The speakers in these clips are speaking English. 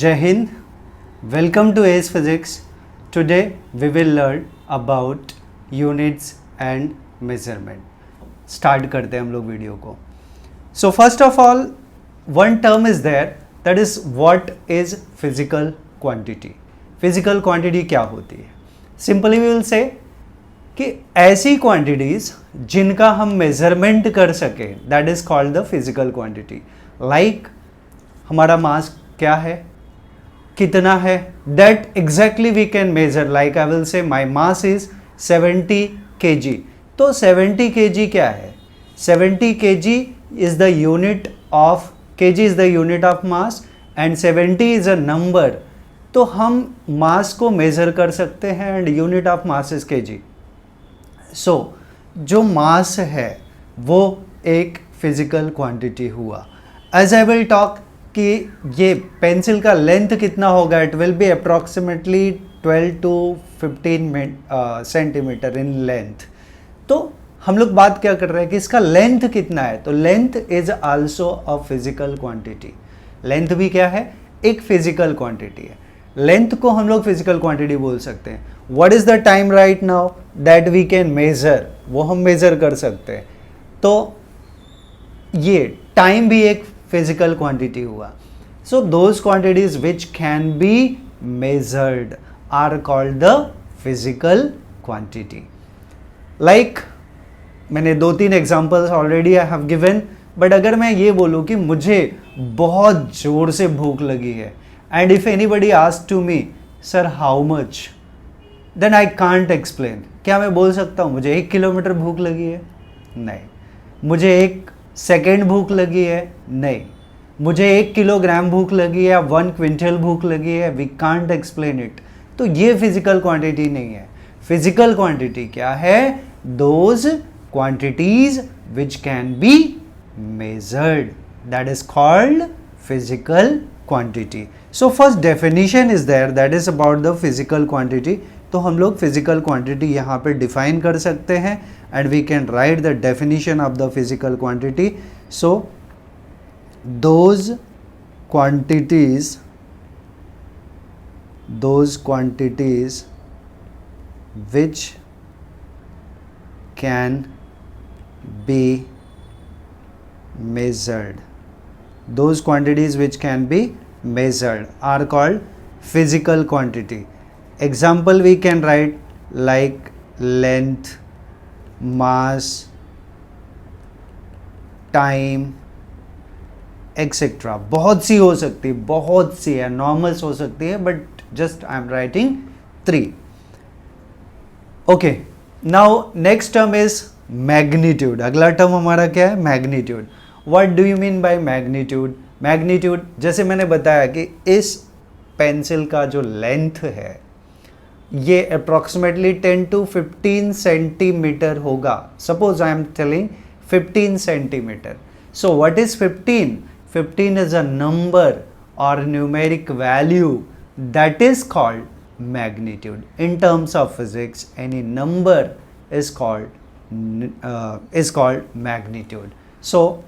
Jai Hind, welcome to ACE Physics. Today we will learn about units and measurement. Start करते हैं हम लोग video को. So first of all, one term is there, that is what is physical quantity. Physical quantity क्या होती है? Simply we will say कि ऐसी quantities जिनका हम measurement कर सकें, that is called the physical quantity. Like हमारा मास क्या है, कितना है, that exactly we can measure. Like I will say my mass is 70 kg. तो 70 kg क्या है? 70 kg is the unit of kg is the unit of mass and 70 is a number. तो हम मास को मेजर कर सकते हैं and unit of mass is kg. So जो मास है वो एक फिजिकल क्वांटिटी हुआ. As I will talk कि ये पेंसिल का लेंथ कितना होगा, it will be approximately 12 to 15 centimetre in length. तो हम लोग बात क्या कर रहे हैं कि इसका लेंथ कितना है. तो length is also a physical quantity. Length भी क्या है, एक फिजिकल क्वांटिटी है. लेंथ को हम लोग फिजिकल क्वांटिटी बोल सकते हैं. What is the time right now that we can measure, वो हम मेजर कर सकते हैं. तो ये टाइम भी एक physical quantity हुआ. So those quantities which can be measured are called the physical quantity. Like मैंने 2-3 examples already I have given, but अगर मैं ये बोलूँ कि मुझे बहुत जोर से भूख लगी है and if anybody asks to me, sir how much, then I can't explain. क्या मैं बोल सकता हूँ मुझे 1 किलोमीटर भूख लगी है? नहीं. मुझे 1 सेकेंड भूख लगी है? नहीं. मुझे 1 किलोग्राम भूख लगी है या 1 क्विंटल भूख लगी है? We can't explain it. तो ये फिजिकल क्वांटिटी नहीं है. फिजिकल क्वांटिटी क्या है? Those quantities which can be measured, that is called physical quantity. So first definition is there, that is about the physical quantity. तो हम लोग फिजिकल क्वांटिटी यहाँ पे डिफाइन कर सकते हैं and we can write the definition of the physical quantity. So those quantities which can be measured, those quantities which can be measured are called physical quantity. Example we can write like length, mass, time etcetera. बहुत सी हो सकती है, बहुत सी है, normals हो सकती है, but just I am writing 3. Okay, now next term is magnitude. अगला टर्म हमारा क्या है? Magnitude. What do you mean by magnitude? Magnitude जैसे मैंने बताया कि इस पेंसिल का जो लेंथ है ये अप्रॉक्सीमेटली 10 to 15 सेंटीमीटर होगा. Suppose I am telling 15 centimetre. So what is 15? 15 is a number और numeric value that is called magnitude. In terms of physics any number is called magnitude. So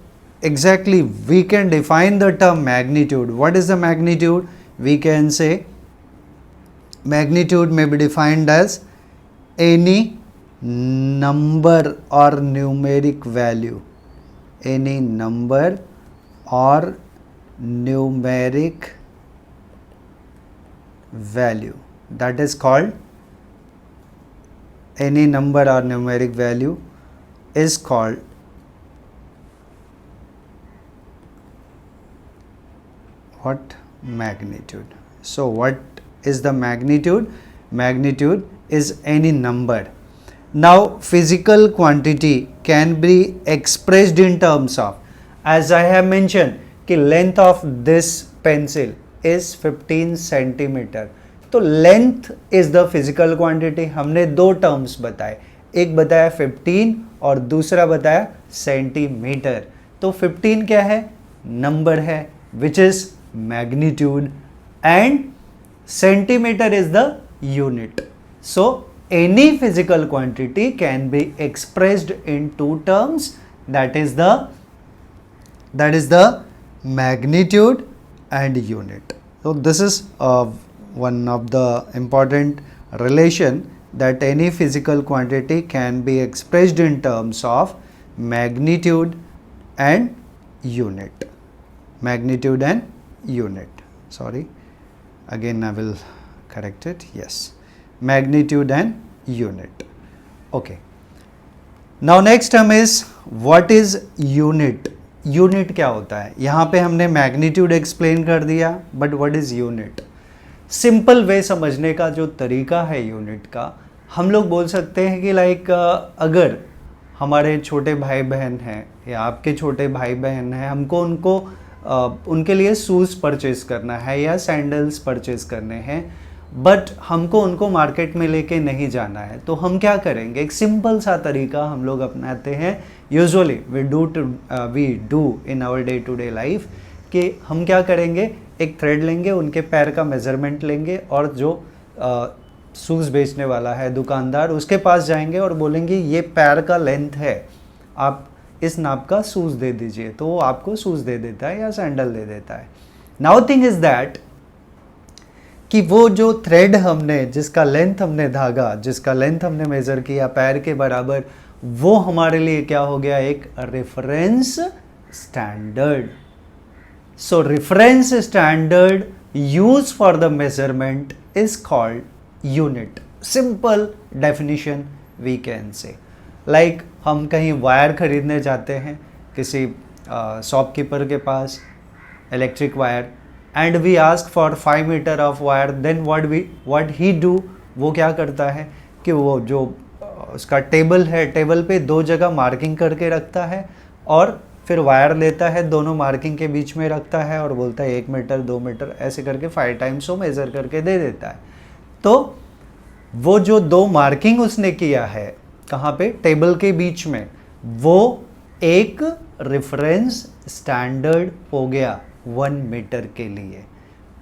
exactly we can define the term magnitude. What is the magnitude? We can say magnitude may be defined as any number or numeric value, any number or numeric value, that is called, any number or numeric value is called what? Magnitude. So what is the magnitude? Magnitude is any number. Now physical quantity can be expressed in terms of, as I have mentioned कि length of this pencil is 15 centimeter. तो length is the physical quantity. हमने 2 terms बताए, एक बताया 15 और दूसरा बताया centimetre. तो 15 क्या है? नंबर है which is magnitude and centimeter is the unit. So any physical quantity can be expressed in 2 terms, that is the magnitude and unit. So this is one of the important relation that any physical quantity can be expressed in terms of magnitude and unit. Magnitude and unit. Sorry, again I will correct it. Yes, magnitude and unit. Okay. Now next term is what is unit. Unit क्या होता है? यहाँ पे हमने magnitude explain कर दिया, but what is unit? Simple way समझने का जो तरीका है यूनिट का, हम लोग बोल सकते हैं कि लाइक अगर हमारे छोटे भाई बहन हैं या आपके छोटे भाई बहन हैं, हमको उनके लिए शूज़ परचेज करना है या सैंडल्स परचेज करने हैं, बट हमको उनको मार्केट में लेके नहीं जाना है, तो हम क्या करेंगे? एक सिंपल सा तरीका हम लोग अपनाते हैं, usually we do in our day to day life, कि हम क्या करेंगे? एक थ्रेड लेंगे, उनके पैर का मेज़रमेंट लेंगे और जो शूज़ बेचने वाला है दुकानदार, उसके पास जाएंगे और बोलेंगे ये पैर का लेंथ है, आप इस नाप का शूज़ दे दीजिए, तो वो आपको शूज़ दे देता है या सैंडल दे देता है। नाउ थिंग इज़ दैट कि वो जो थ्रेड हमने, जिसका लेंथ हमने धागा, जिसका लेंथ हमने मेज़र किया पैर के बराबर, वो हमारे लिए क्या हो गया? एक reference standard. So reference standard use for the measurement is called unit. Simple definition we can say. Like हम कहीं वायर खरीदने जाते हैं किसी शॉपकीपर के पास, electric wire, and we ask for 5 metre of wire, then what he do, वो क्या करता है कि वो जो उसका टेबल है, टेबल पे 2 जगह मार्किंग करके रखता है और फिर वायर लेता है, दोनों मार्किंग के बीच में रखता है और बोलता है 1 मीटर 2 मीटर ऐसे करके 5 टाइम्स वो मेज़र करके दे देता है। तो वो जो 2 मार्किंग उसने किया है कहाँ पे? टेबल के बीच में, वो एक रेफरेंस स्टैंडर्ड हो गया 1 मीटर के लिए।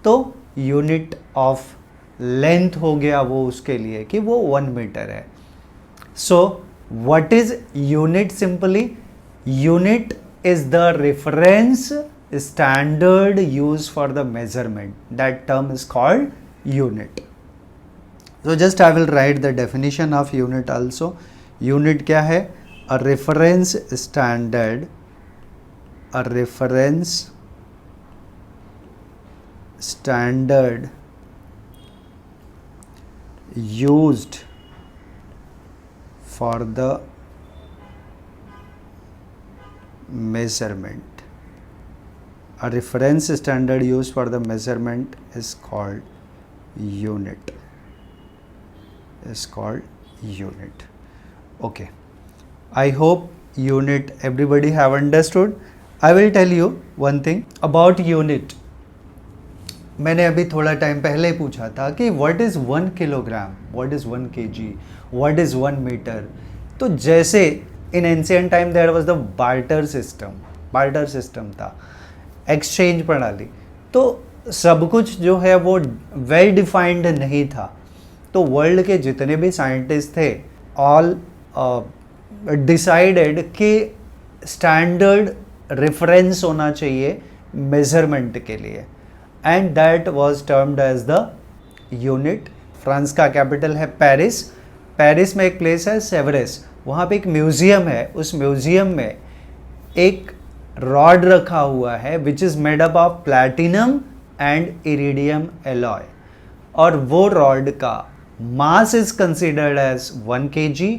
तो यूनिट ऑफ लेंथ हो गया वो उसके लिए कि वो 1 मीटर है। सो what is unit? Simply unit is the reference standard used for the measurement. That term is called unit. So just I will write the definition of unit also. Unit क्या है? A reference standard, a reference standard used for the measurement. A reference standard used for the measurement is called unit. Is called unit. Okay. I hope unit everybody have understood. I will tell you one thing about unit. मैंने अभी थोड़ा time पहले पूछा था कि what is 1 kilogram, what is 1 kg, what is 1 metre. तो जैसे in ancient time there was the barter system था, एक्सचेंज प्रणाली, तो सब कुछ जो है वो वेल डिफाइंड नहीं था। तो वर्ल्ड के जितने भी साइंटिस्ट थे, ऑल डिसाइडेड कि स्टैंडर्ड रेफरेंस होना चाहिए मेजरमेंट के लिए, and that was termed as the unit. France का कैपिटल है पेरिस, पेरिस में एक प्लेस है सेवरेस, वहाँ पे एक म्यूज़ियम है, उस म्यूज़ियम में एक रॉड रखा हुआ है which is made up of platinum and iridium alloy, और वो रॉड का mass is considered as 1 kg,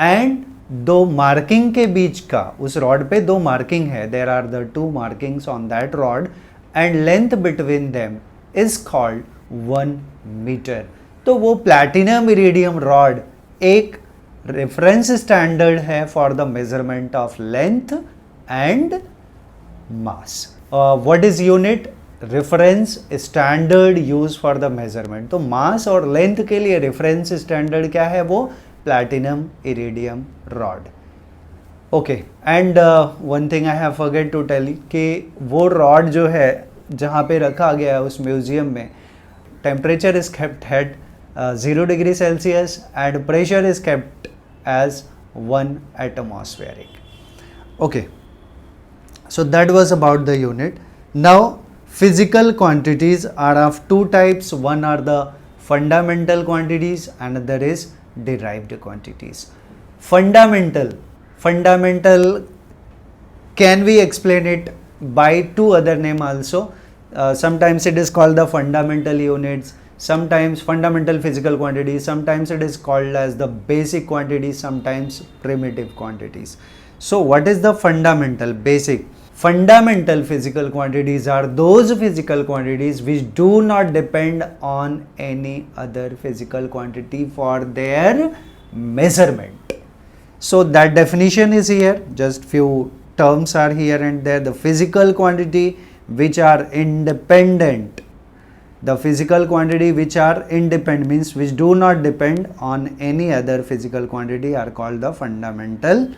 and 2 marking के बीच का, उस रॉड पे 2 मार्किंग है, there are the 2 markings on that rod, and length between them is called 1 metre. तो वो प्लैटिनम इरिडियम रॉड एक रेफरेंस स्टैंडर्ड है for the measurement of length and mass. What is unit? Reference standard use for the measurement. तो मास और length के लिए reference standard क्या है? वो platinum iridium rod. Okay, and one thing I have forget to tell कि वो rod जो है जहाँ पे रखा गया है उस म्यूजियम में, temperature is kept at 0 degree Celsius and pressure is kept as 1 atmospheric. Okay, so that was about the unit. Now physical quantities are of two types. One are the fundamental quantities, another is derived quantities. Fundamental can we explain it by two other name also. Sometimes it is called the fundamental units, sometimes fundamental physical quantities, sometimes it is called as the basic quantities, sometimes primitive quantities. So what is the fundamental, basic? Fundamental physical quantities are those physical quantities which do not depend on any other physical quantity for their measurement. So that definition is here, just few terms are here and there. The physical quantity which are independent, the physical quantity which are independent means which do not depend on any other physical quantity are called the fundamental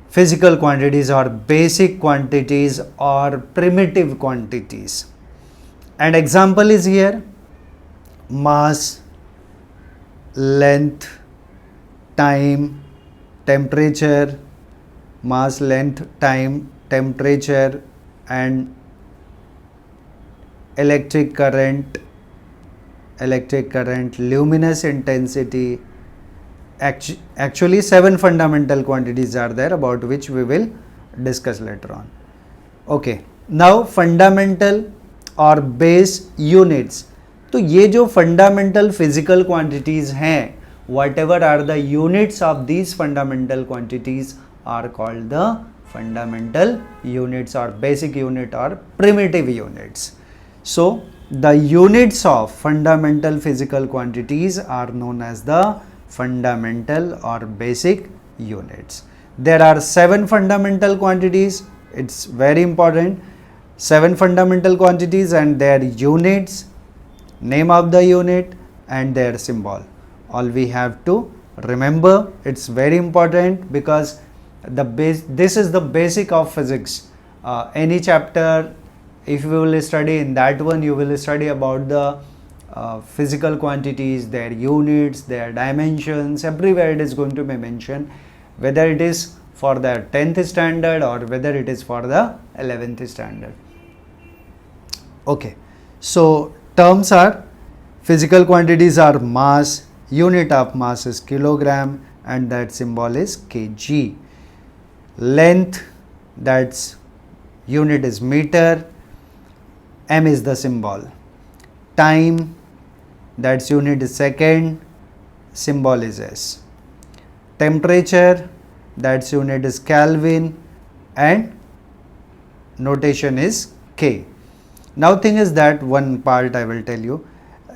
physical quantities or basic quantities or primitive quantities. And example is here: mass, length, time, temperature, mass, length, time, temperature, and electric current, luminous intensity. Actually 7 fundamental quantities are there, about which we will discuss later on. Okay, now fundamental और base units. तो ये जो fundamental physical quantities हैं, whatever are the units of these fundamental quantities are called the fundamental units or basic unit or primitive units. So the units of fundamental physical quantities are known as the fundamental or basic units. There are 7 fundamental quantities. It's very important. 7 fundamental quantities and their units, name of the unit and their symbol. All we have to remember. It's very important because this is the basic of physics. Any chapter, if you will study in that one, you will study about the physical quantities, their units, their dimensions. Everywhere it is going to be mentioned, whether it is for the 10th standard or whether it is for the 11th standard. Okay, so terms are: physical quantities are mass, unit of mass is kilogram and that symbol is kg. Length, that's unit is meter, m is the symbol. Time, that's unit is second, symbol is s. Temperature, that's unit is Kelvin and notation is K. Now thing is that one part I will tell you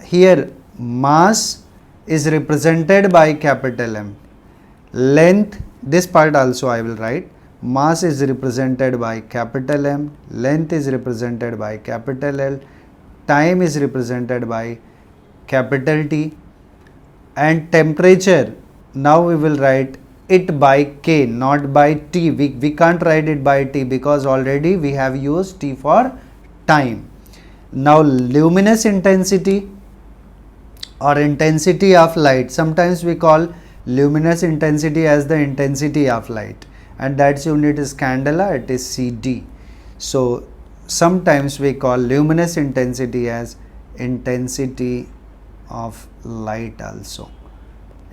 here: mass is represented by capital M. Length, this part also I will write. Mass is represented by capital M, length is represented by capital L, time is represented by capital T, and temperature, now we will write it by K, not by T. We can't write it by T because already we have used T for time. Now luminous intensity or intensity of light, sometimes we call luminous intensity as the intensity of light, and that's unit is candela, it is CD. So sometimes we call luminous intensity as intensity of light also,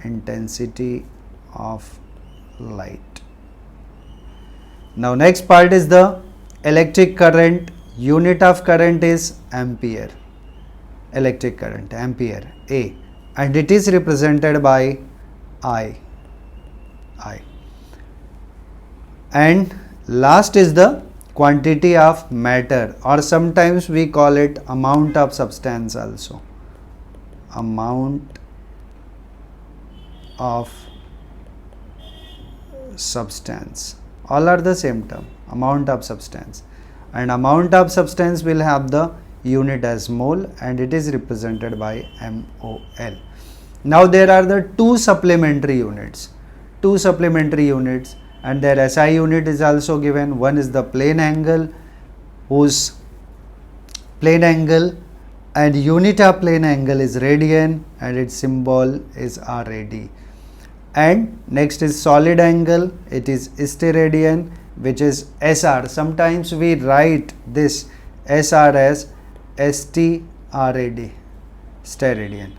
intensity of light. Now next part is the electric current. Unit of current is ampere, electric current, ampere, A, and it is represented by I. And last is the quantity of matter, or sometimes we call it amount of substance also, amount of substance. All are the same term, amount of substance. And amount of substance will have the unit as mole and it is represented by MOL. Now there are the two supplementary units, and their SI unit is also given. One is the plane angle, whose plane angle and unit of plane angle is radian and its symbol is RAD. And next is solid angle, it is steradian, which is SR. Sometimes we write this SR as ST-RAD, steradian,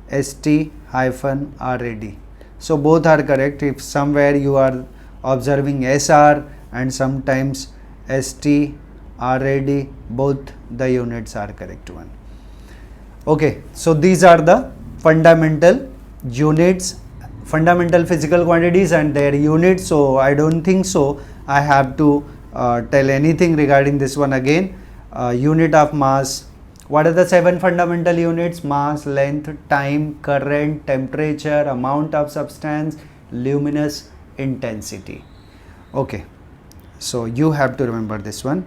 ST-RAD. So both are correct. If somewhere you are observing SR and sometimes ST-RAD, both the units are correct one. Okay, so these are the fundamental units, fundamental physical quantities and their units. So I don't think so I have to tell anything regarding this one again. Unit of mass. What are the 7 fundamental units? Mass, length, time, current, temperature, amount of substance, luminous intensity. Okay, so you have to remember this one.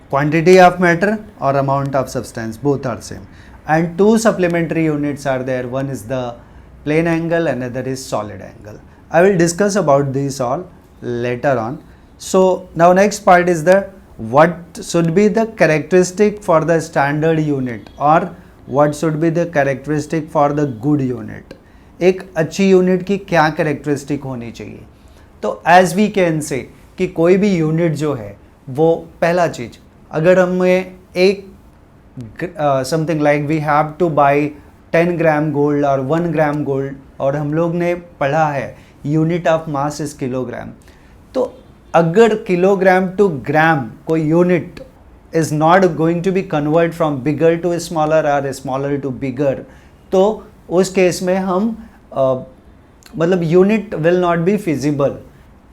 Quantity of matter or amount of substance, both are same. And 2 supplementary units are there. One is the plane angle, another is solid angle. I will discuss about these all later on. So now next part is the what should be the characteristic for the standard unit or what should be the characteristic for the good unit. एक अच्छी unit की क्या characteristic होनी चाहिए. तो as we can से कि कोई भी यूनिट जो है वो पहला चीज, अगर हमें एक something like we have to buy 10 gram gold और 1 ग्राम गोल्ड और हम लोग ने पढ़ा है unit of mass is kilogram. तो अगर किलोग्राम टू ग्राम कोई unit is not going to be convert from bigger to smaller और स्मॉलर टू बिगर, तो उस केस में हम मतलब unit will not be feasible.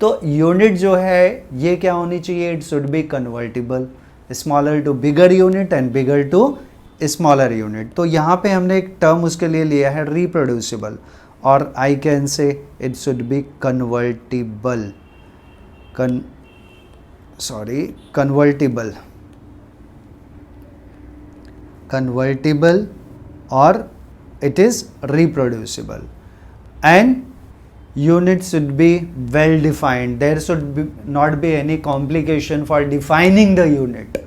तो यूनिट जो है ये क्या होनी चाहिए? It should be convertible, smaller to bigger unit and bigger to smaller unit. तो यहाँ पे हमने एक टर्म उसके लिए लिया है रिप्रोड्यूसिबल, और I can say it should be convertible, convertible or it is reproducible. And units should be well defined. There should not be any complication for defining the unit.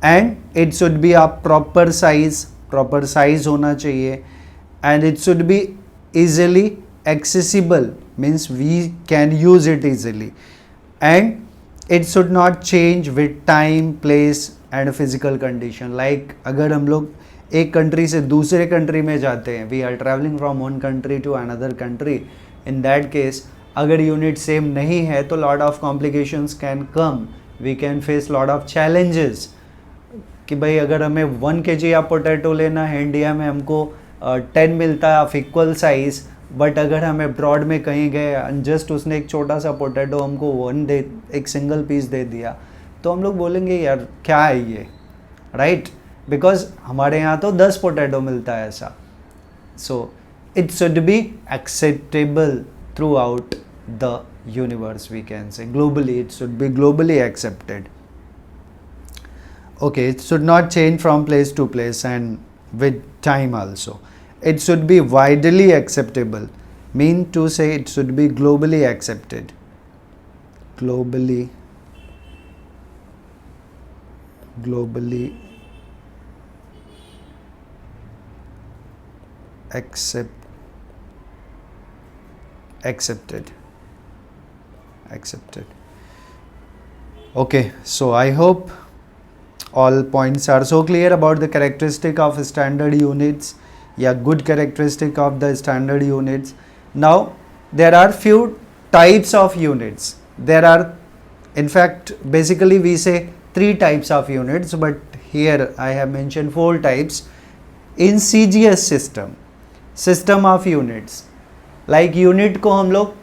And it should be a proper size होना चाहिए. And it should be easily accessible, means we can use it easily. And it should not change with time, place and physical condition. Like अगर हम लोग एक country से दूसरे country में जाते हैं, we are travelling from one country to another country, in that case अगर यूनिट सेम नहीं है तो lot of complications can come, we can face lot of challenges. कि भाई अगर हमें 1 kg या पोटैटो लेना है, इंडिया में हमको 10 मिलता है ऑफ इक्वल साइज, बट अगर हम अब्रॉड में कहीं गए जस्ट उसने एक छोटा सा पोटैटो हमको एक सिंगल पीस दे दिया, तो हम लोग बोलेंगे यार क्या है ये, राइट? बिकॉज हमारे यहाँ तो 10 पोटैटो मिलता है ऐसा. So it should be acceptable throughout the universe, we can say globally, it should be globally accepted. Okay, it should not change from place to place and with time also. It should be widely acceptable, mean to say it should be globally accepted. Globally accepted. Okay, so I hope all points are so clear about the characteristic of standard units, good characteristic of the standard units. Now there are few types of units. There are, in fact, basically we say 3 types of units, but here I have mentioned 4 types. In CGS system of units, like unit को हम लोग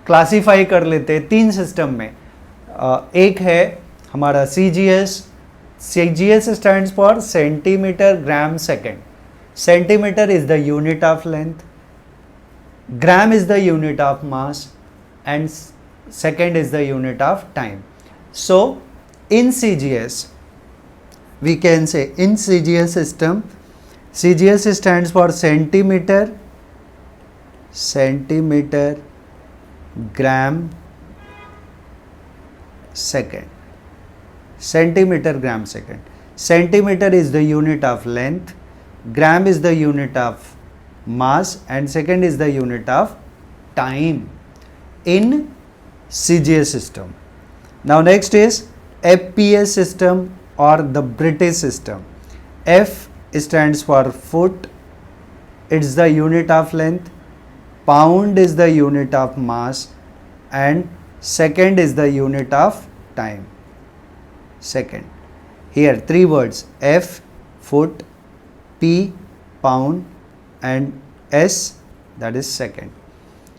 classify कर लेते हैं 3 system में. एक है हमारा CGS stands for centimeter gram second. Centimeter is the unit of length, gram is the unit of mass, and second is the unit of time. So in CGS we can say, in CGS system, CGS stands for centimeter gram second. Centimeter gram second. Centimeter is the unit of length, gram is the unit of mass, and second is the unit of time in CGS system. Now next is FPS system or the British system. F stands for foot, it's the unit of length. Pound is the unit of mass, and second is the unit of time. Second. Here three words: F, foot, P, pound, and S, that is second.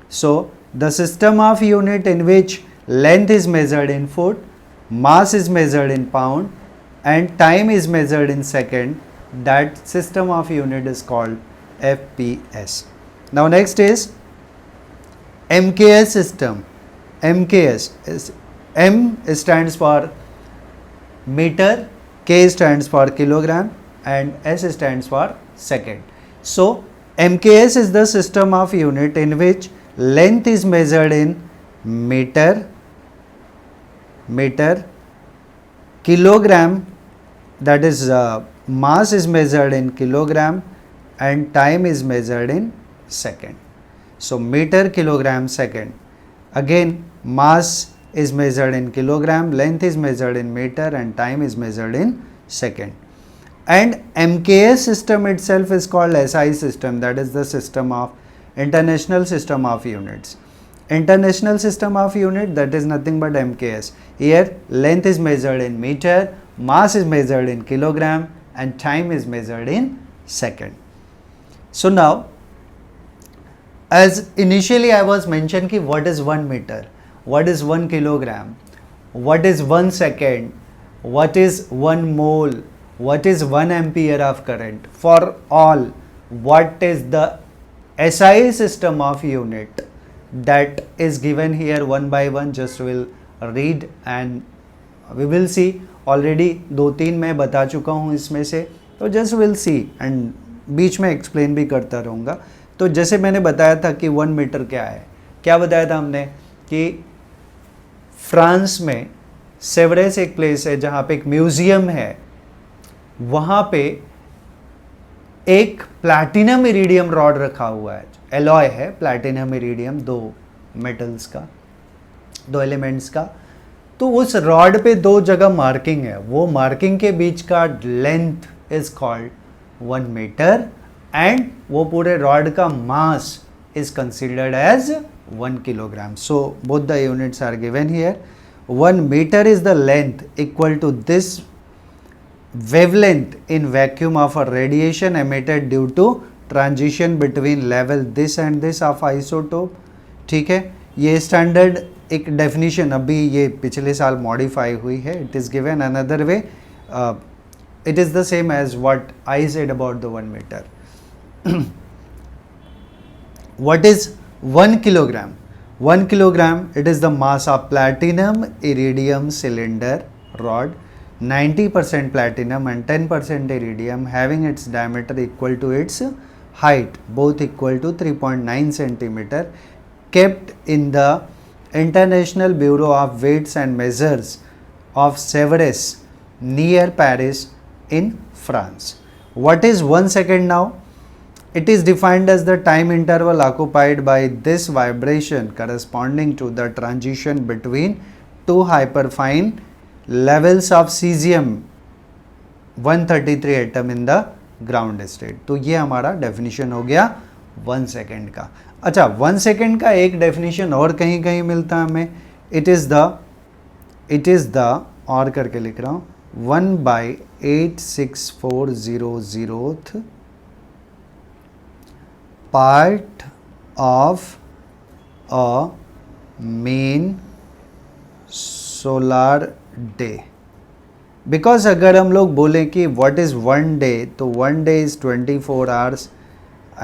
So the system of unit in which length is measured in foot, mass is measured in pound, and time is measured in second, that system of unit is called FPS. Now next is MKS system. MKS is M stands for meter, K stands for kilogram, and S stands for second. So MKS is the system of unit in which length is measured in meter, kilogram, that is mass is measured in kilogram, and time is measured in second. So meter, kilogram, second. Again mass is measured in kilogram, length is measured in meter, and time is measured in second. And MKS system itself is called SI system, that is the system of International System of Units. International System of Unit, that is nothing but MKS. Here length is measured in meter, mass is measured in kilogram, and time is measured in second. So now, as initially I was mentioned ki what is 1 meter, what is 1 kilogram, what is 1 second, what is 1 mole, what is 1 ampere of current. For all, what is the SI system of unit, that is given here one by one. Just will read and we will see. Already 2-3 मैं बता चुका हूँ इसमें से, तो just will see and बीच में explain भी करता रहूँगा. तो जैसे मैंने बताया था कि 1 मीटर क्या है, क्या बताया था हमने कि फ्रांस में सेवरेस एक प्लेस है जहाँ पे एक म्यूजियम है, वहाँ पे एक प्लैटिनम इरिडियम रॉड रखा हुआ है, एलॉय है प्लैटिनम इरिडियम, 2 मेटल्स का, 2 एलिमेंट्स का. तो उस रॉड पे 2 जगह मार्किंग है, वो मार्किंग के बीच का length is called 1 metre, and वो पूरे रॉड का मास is considered as 1 kilogram. So both the units are given here. 1 meter is the length equal to this wavelength in vacuum of a radiation emitted due to transition between level this and this of isotope. ठीक है, ये standard एक definition अभी ये पिछले साल modify हुई है. It is given another way, it is the same as what I said about the 1 meter. What is 1 kilogram? 1 kilogram, it is the mass of platinum iridium cylinder rod, 90% platinum and 10% iridium, having its diameter equal to its height, both equal to 3.9 centimeter, kept in the International Bureau of Weights and Measures of Sèvres near Paris in France. What is 1 second now? It is defined as the time interval occupied by this vibration corresponding to the transition between 2 hyperfine levels of cesium 133 atom in the ground state. तो ये हमारा definition हो गया 1 second का. अच्छा, 1 second का एक definition और कहीं कहीं मिलता है हमें. इट इज़ द और करके लिख रहा हूँ 1/86400th part of a mean solar day. Because अगर हम लोग बोलें कि व्हाट इज़ 1 डे, तो 1 day is 24 hours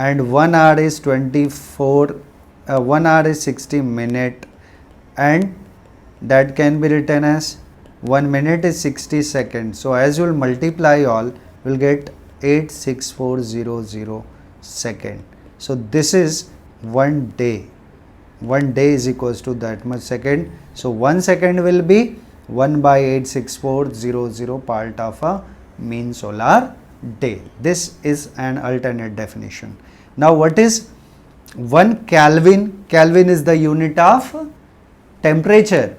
and 1 hour is 1 hour is 60 minute, and that can be written as 1 minute is 60 seconds. So as you will multiply all, you will get 86400 second. So this is 1 day. 1 day is equals to that much second. So 1 second will be 1/86400 part of a mean solar day. This is an alternate definition. Now what is 1 Kelvin? Kelvin is the unit of temperature.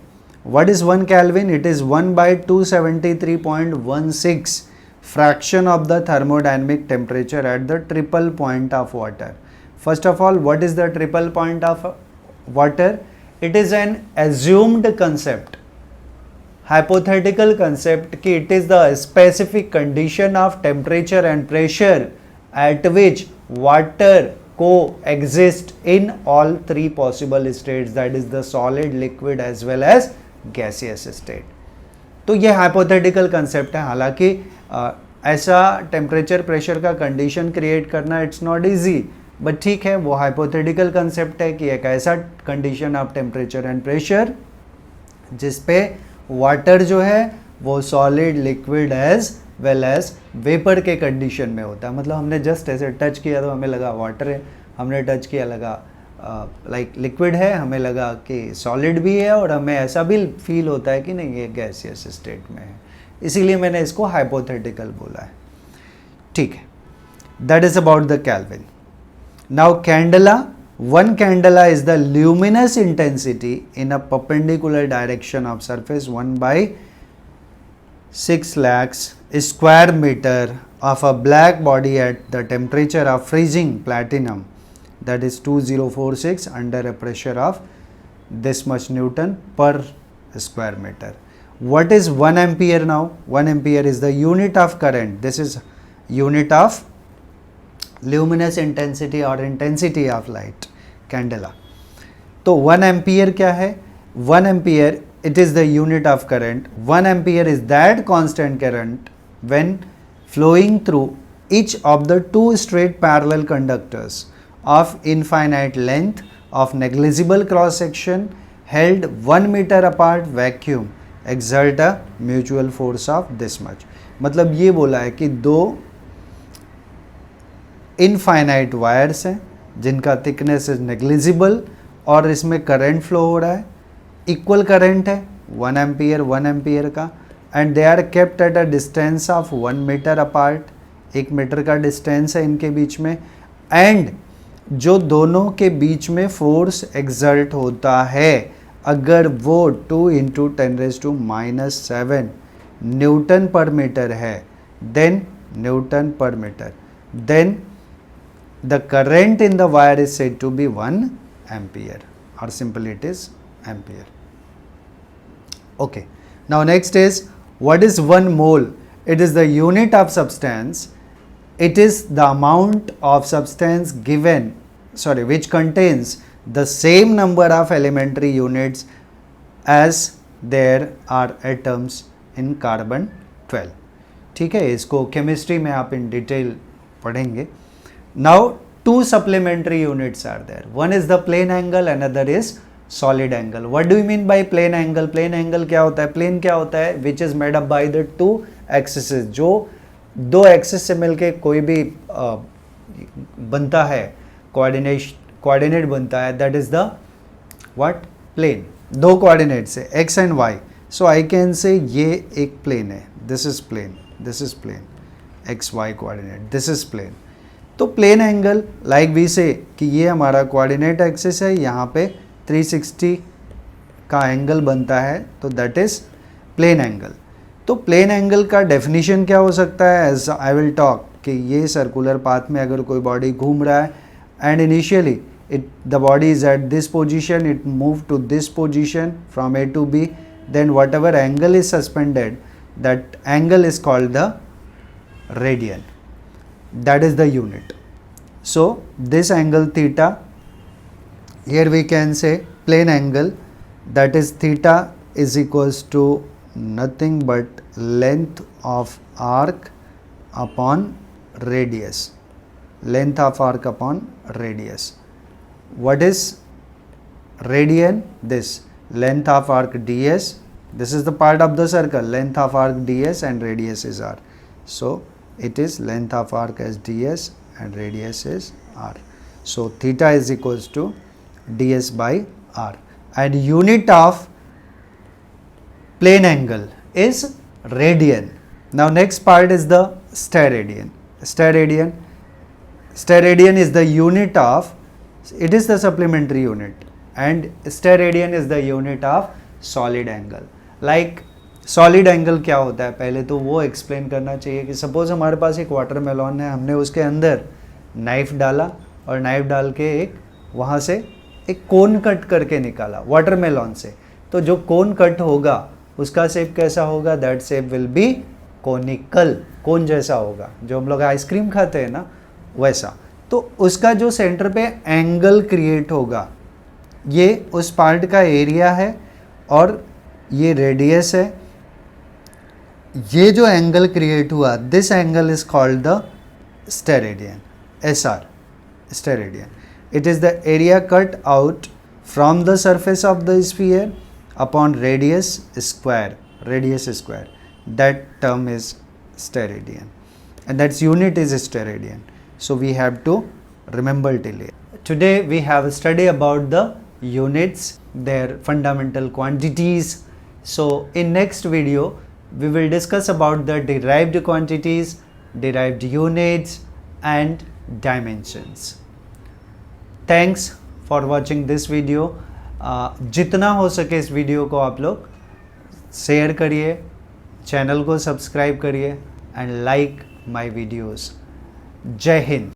What is 1 Kelvin? It is 1 by 273.16 fraction of the thermodynamic temperature at the triple point of water. First of all, what is the triple point of water? It is an assumed concept, hypothetical concept कि it is the specific condition of temperature and pressure at which water coexist in all three possible states, that is the solid, liquid as well as gaseous state. तो ये hypothetical concept है, हालांकि ऐसा temperature pressure का condition create करना it's not easy, but ठीक है, वो हाइपोथेटिकल कंसेप्ट है कि एक ऐसा condition of temperature and pressure जिस पे वाटर जो है वो solid, liquid as well as vapour के कंडीशन में होता है. मतलब हमने जस्ट ऐसे टच किया तो हमें लगा वाटर है, हमने टच किया लगा लाइक लिक्विड है, हमें लगा कि सॉलिड भी है, और हमें ऐसा भी फील होता है कि नहीं ये गैसियस स्टेट में है. इसीलिए मैंने इसको हाइपोथेटिकल बोला है. ठीक है, that is about the kelvin. Now candela, 1 candela is the luminous intensity in a perpendicular direction of surface 1 by 6 lakhs square meter of a black body at the temperature of freezing platinum, that is 2046 under a pressure of this much Newton per square meter. What is 1 ampere now? 1 ampere is the unit of current. This is unit of luminous intensity or intensity of light, candela. तो 1 ampere क्या है? 1 ampere, it is the unit of current. 1 ampere is that constant current when flowing through each of the two straight parallel conductors of infinite length of negligible cross section held 1 meter apart vacuum exert a mutual force of this much. मतलब ये बोला है कि दो infinite wires हैं जिनका thickness is negligible और इसमें करंट फ्लो हो रहा है, इक्वल करंट है 1 एम्पियर का, and they are kept at a distance of 1 metre apart. 1 metre का डिस्टेंस है इनके बीच में, एंड जो दोनों के बीच में फोर्स एक्सर्ट होता है अगर वो 2 इंटू 10⁻⁻7 न्यूटन पर मीटर है, देन न्यूटन पर metre, then the current in the wire is said to be 1 ampere, or simply it is ampere. Okay, now next is, what is 1 mole? It is the unit of substance. It is the amount of substance which contains the same number of elementary units as there are atoms in carbon 12. ठीक है, इसको chemistry में आप in detail पढ़ेंगे. Now two supplementary units are there. One is the plane angle, another is solid angle. What do you mean by plane angle? Plane angle क्या होता है? Plane क्या होता है? Which is made up by the two axes. जो दो axis से मिलके कोई भी बनता है, कोऑर्डिनेट बनता है, that is the what? Plane. दो कोऑर्डिनेट से x and y. So I can say ये एक plane है. This is plane. This is plane. x y coordinate. This is plane. तो प्लेन एंगल लाइक वी से कि ये हमारा कोऑर्डिनेट एक्सिस है, यहाँ पे 360 का एंगल बनता है, तो दैट इज प्लेन एंगल. तो प्लेन एंगल का डेफिनेशन क्या हो सकता है? एज आई विल टॉक कि ये सर्कुलर पाथ में अगर कोई बॉडी घूम रहा है and initially the body is at this position, it moved to this position from A to B, then whatever angle is suspended, that angle is called the radian. That is the unit. So this angle theta, here we can say plane angle, that is theta is equals to nothing but length of arc upon radius. Length of arc upon radius. What is radian? This length of arc ds. This is the part of the circle. Length of arc ds and radius is r. So it is length of arc as ds and radius is r. So theta is equals to ds by r, and unit of plane angle is radian. Now next part is the steradian. Steradian is the unit of, it is the supplementary unit, and steradian is the unit of solid angle. Like solid angle क्या होता है, पहले तो वो explain करना चाहिए कि suppose हमारे पास एक वाटरमेलन है, हमने उसके अंदर नाइफ डाला और नाइफ डाल के एक वहाँ से एक कोन कट करके निकाला वाटरमेलन से, तो जो कोन कट होगा उसका शेप कैसा होगा, that shape will be conical, cone जैसा होगा, जो हम लोग आइसक्रीम खाते हैं ना वैसा. तो उसका जो सेंटर पे एंगल क्रिएट होगा, ये उस पार्ट का एरिया है और ये रेडियस है. ये जो एंगल क्रिएट हुआ, this angle is called the steradian, SR, steradian. It is the area cut out from the surface of the sphere upon radius square, that term is steradian, and that's unit is steradian. So we have to remember till here. Today we have studied about the units, their fundamental quantities. So in next video we will discuss about the derived quantities, derived units and dimensions. Thanks for watching this video. जितना हो सके इस video को आप लोग share करिए, channel को subscribe करिए एंड लाइक माय वीडियोस. जय हिंद.